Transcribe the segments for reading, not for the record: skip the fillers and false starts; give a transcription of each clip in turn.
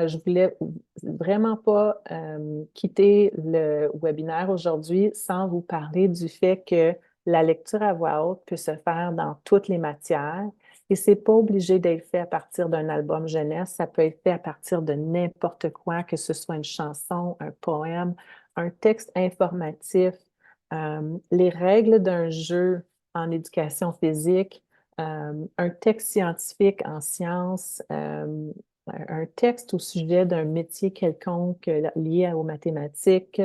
Je voulais vraiment pas quitter le webinaire aujourd'hui sans vous parler du fait que la lecture à voix haute peut se faire dans toutes les matières et c'est pas obligé d'être fait à partir d'un album jeunesse, ça peut être fait à partir de n'importe quoi, que ce soit une chanson, un poème, un texte informatif, les règles d'un jeu en éducation physique, un texte scientifique en sciences, un texte au sujet d'un métier quelconque lié aux mathématiques.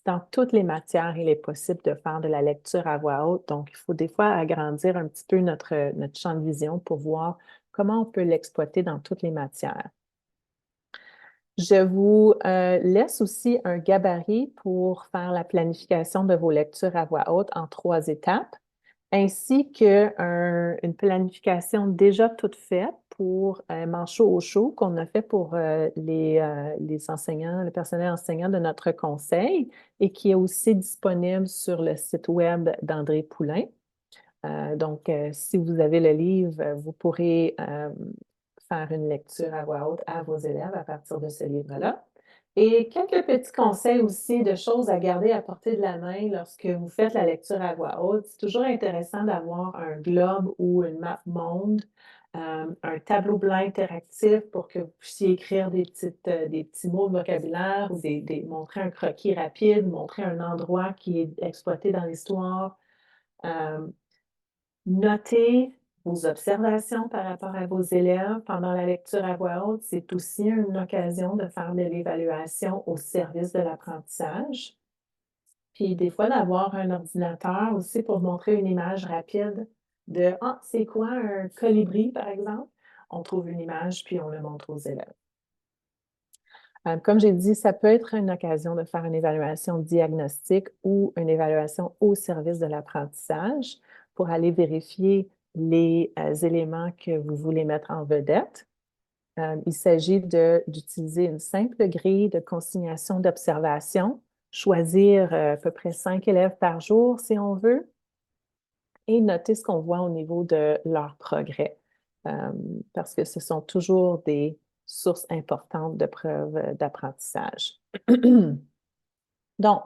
Dans toutes les matières, il est possible de faire de la lecture à voix haute. Donc, il faut des fois agrandir un petit peu notre champ de vision pour voir comment on peut l'exploiter dans toutes les matières. Je vous laisse aussi un gabarit pour faire la planification de vos lectures à voix haute en 3 étapes, ainsi qu'une planification déjà toute faite pour Manchot au chaud qu'on a fait pour les enseignants, le personnel enseignant de notre conseil et qui est aussi disponible sur le site web d'André Poulain. Donc, si vous avez le livre, vous pourrez faire une lecture à voix haute à vos élèves à partir de ce livre-là. Et quelques petits conseils aussi de choses à garder à portée de la main lorsque vous faites la lecture à voix haute. C'est toujours intéressant d'avoir un globe ou une map monde, un tableau blanc interactif pour que vous puissiez écrire des petits mots de vocabulaire ou montrer un croquis rapide, montrer un endroit qui est exploité dans l'histoire. Euh, Notez vos observations par rapport à vos élèves pendant la lecture à voix haute. C'est aussi une occasion de faire de l'évaluation au service de l'apprentissage. Puis des fois, d'avoir un ordinateur aussi pour montrer une image rapide de « Ah, c'est quoi un colibri, par exemple? » On trouve une image, puis on le montre aux élèves. Comme j'ai dit, ça peut être une occasion de faire une évaluation diagnostique ou une évaluation au service de l'apprentissage pour aller vérifier les éléments que vous voulez mettre en vedette. Il s'agit d'utiliser une simple grille de consignation d'observation, choisir à peu près 5 élèves par jour si on veut, et noter ce qu'on voit au niveau de leur progrès, parce que ce sont toujours des sources importantes de preuves d'apprentissage. Donc,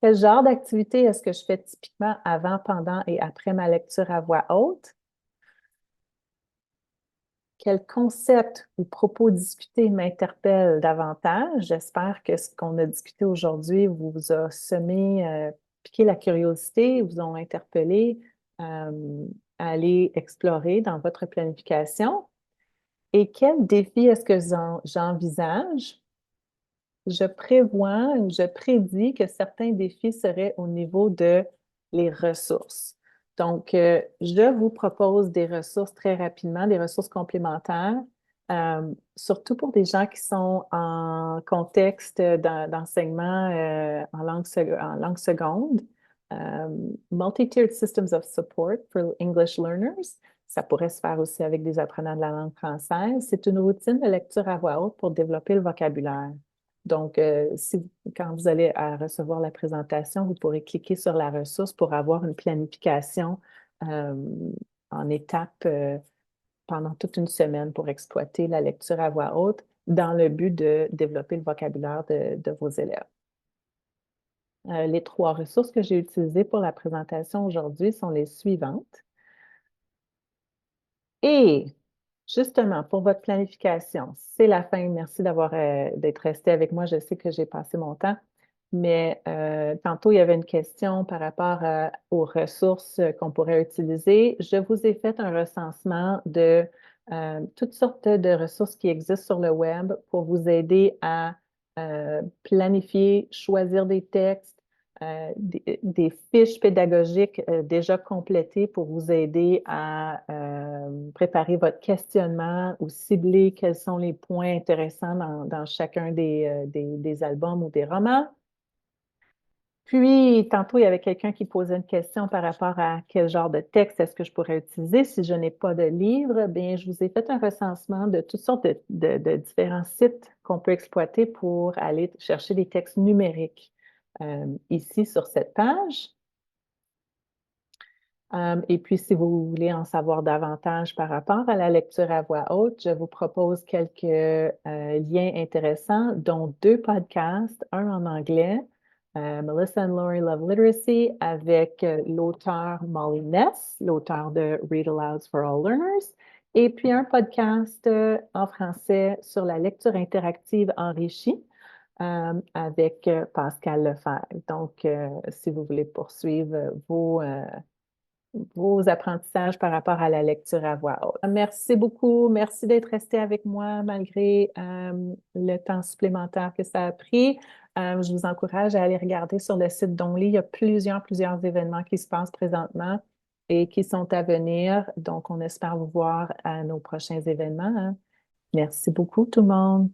quel genre d'activité est-ce que je fais typiquement avant, pendant et après ma lecture à voix haute? Quel concept ou propos discutés m'interpelle davantage? J'espère que ce qu'on a discuté aujourd'hui vous a semé, piqué la curiosité, vous ont interpellé à aller explorer dans votre planification. Et quel défi est-ce que j'envisage? Je prévois ou je prédis que certains défis seraient au niveau de les ressources. Donc, je vous propose des ressources très rapidement, des ressources complémentaires, surtout pour des gens qui sont en contexte d'enseignement en langue seconde. Euh, Multi-tiered systems of support for English learners. Ça pourrait se faire aussi avec des apprenants de la langue française. C'est une routine de lecture à voix haute pour développer le vocabulaire. Donc, quand vous allez recevoir la présentation, vous pourrez cliquer sur la ressource pour avoir une planification euh, en étapes pendant toute une semaine pour exploiter la lecture à voix haute dans le but de développer le vocabulaire de vos élèves. Les 3 ressources que j'ai utilisées pour la présentation aujourd'hui sont les suivantes. Et justement, pour votre planification, c'est la fin. Merci d'être resté avec moi. Je sais que j'ai passé mon temps, mais tantôt, il y avait une question par rapport aux ressources qu'on pourrait utiliser. Je vous ai fait un recensement de toutes sortes de ressources qui existent sur le web pour vous aider à planifier, choisir des textes, des fiches pédagogiques déjà complétées pour vous aider à préparer votre questionnement ou cibler quels sont les points intéressants dans chacun des albums ou des romans. Puis, tantôt, il y avait quelqu'un qui posait une question par rapport à quel genre de texte est-ce que je pourrais utiliser si je n'ai pas de livre. Bien, je vous ai fait un recensement de toutes sortes de différents sites qu'on peut exploiter pour aller chercher des textes numériques ici sur cette page. Et puis, si vous voulez en savoir davantage par rapport à la lecture à voix haute, je vous propose quelques liens intéressants, dont deux podcasts, un en anglais, Melissa and Laurie Love Literacy, avec l'auteur Molly Ness, l'auteur de Read Aloud for All Learners, et puis un podcast en français sur la lecture interactive enrichie avec Pascal Lefebvre. Donc, si vous voulez poursuivre vos apprentissages par rapport à la lecture à voix haute. Merci beaucoup. Merci d'être resté avec moi malgré le temps supplémentaire que ça a pris. Je vous encourage à aller regarder sur le site d'Only. Il y a plusieurs événements qui se passent présentement et qui sont à venir. Donc, on espère vous voir à nos prochains événements, hein. Merci beaucoup, tout le monde.